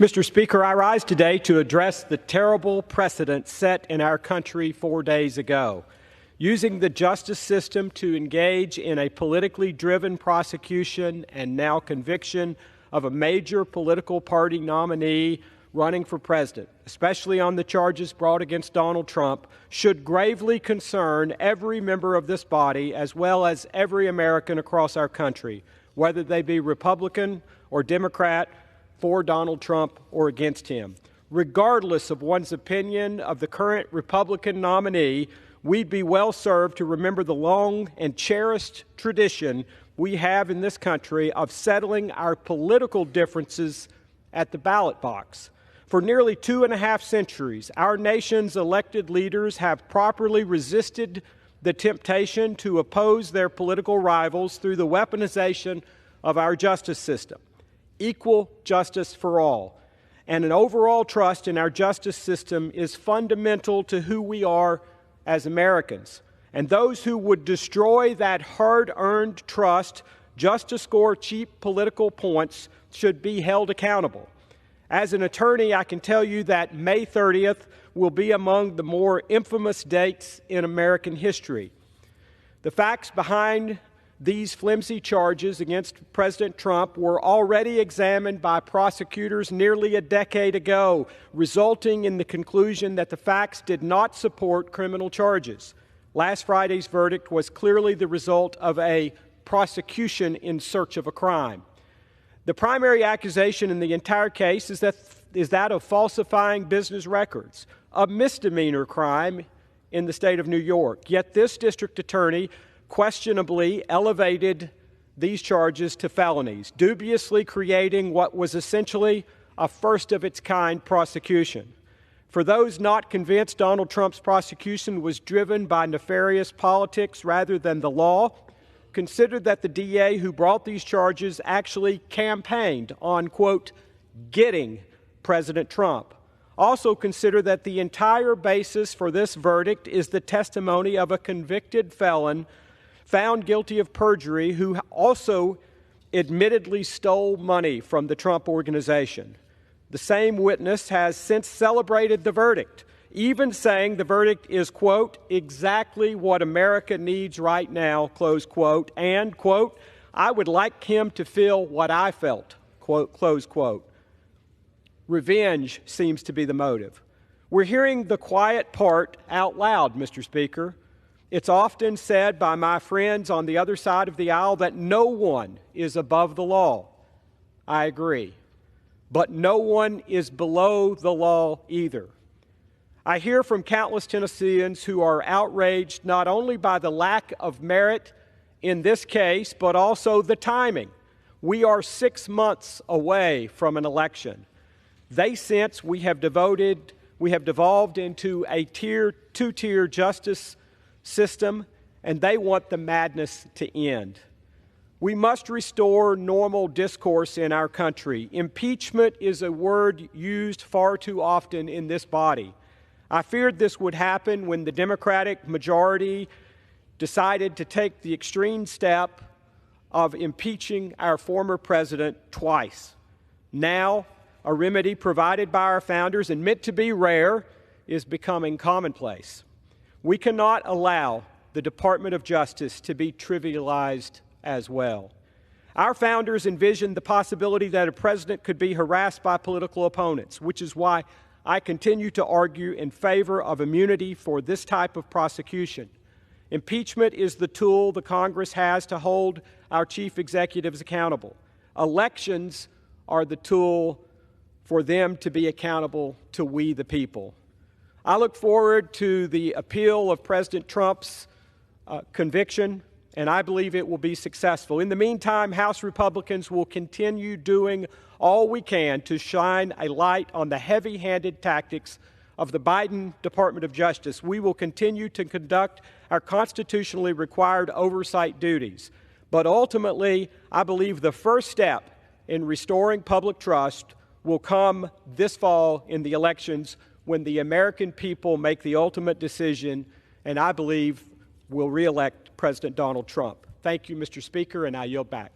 Mr. Speaker, I rise today to address the terrible precedent set in our country 4 days ago. Using the justice system to engage in a politically driven prosecution and now conviction of a major political party nominee running for president, especially on the charges brought against Donald Trump, should gravely concern every member of this body as well as every American across our country, whether they be Republican or Democrat, for Donald Trump or against him. Regardless of one's opinion of the current Republican nominee, we'd be well served to remember the long and cherished tradition we have in this country of settling our political differences at the ballot box. For nearly 2.5 centuries, our nation's elected leaders have properly resisted the temptation to oppose their political rivals through the weaponization of our justice system. Equal justice for all, and an overall trust in our justice system is fundamental to who we are as Americans. And those who would destroy that hard-earned trust just to score cheap political points should be held accountable. As an attorney, I can tell you that May 30th will be among the more infamous dates in American history. The facts behind these flimsy charges against President Trump were already examined by prosecutors nearly a decade ago, resulting in the conclusion that the facts did not support criminal charges. Last Friday's verdict was clearly the result of a prosecution in search of a crime. The primary accusation in the entire case is that of falsifying business records, a misdemeanor crime in the state of New York. Yet this district attorney questionably elevated these charges to felonies, dubiously creating what was essentially a first-of-its-kind prosecution. For those not convinced Donald Trump's prosecution was driven by nefarious politics rather than the law, consider that the DA who brought these charges actually campaigned on, quote, getting President Trump. Also consider that the entire basis for this verdict is the testimony of a convicted felon found guilty of perjury who also admittedly stole money from the Trump organization. The same witness has since celebrated the verdict, even saying the verdict is, quote, exactly what America needs right now, close quote, and, quote, I would like him to feel what I felt, quote, close quote. Revenge seems to be the motive. We're hearing the quiet part out loud, Mr. Speaker. It's often said by my friends on the other side of the aisle that no one is above the law. I agree. But no one is below the law either. I hear from countless Tennesseans who are outraged not only by the lack of merit in this case, but also the timing. We are 6 months away from an election. They sense we have devolved into a two-tier justice system, and they want the madness to end. We must restore normal discourse in our country. Impeachment is a word used far too often in this body. I feared this would happen when the Democratic majority decided to take the extreme step of impeaching our former president twice. Now, a remedy provided by our founders and meant to be rare is becoming commonplace. We cannot allow the Department of Justice to be trivialized as well. Our founders envisioned the possibility that a president could be harassed by political opponents, which is why I continue to argue in favor of immunity for this type of prosecution. Impeachment is the tool the Congress has to hold our chief executives accountable. Elections are the tool for them to be accountable to we the people. I look forward to the appeal of President Trump's conviction, and I believe it will be successful. In the meantime, House Republicans will continue doing all we can to shine a light on the heavy-handed tactics of the Biden Department of Justice. We will continue to conduct our constitutionally required oversight duties. But ultimately, I believe the first step in restoring public trust will come this fall in the elections when the American people make the ultimate decision, and I believe will re-elect President Donald Trump. Thank you, Mr. Speaker, and I yield back.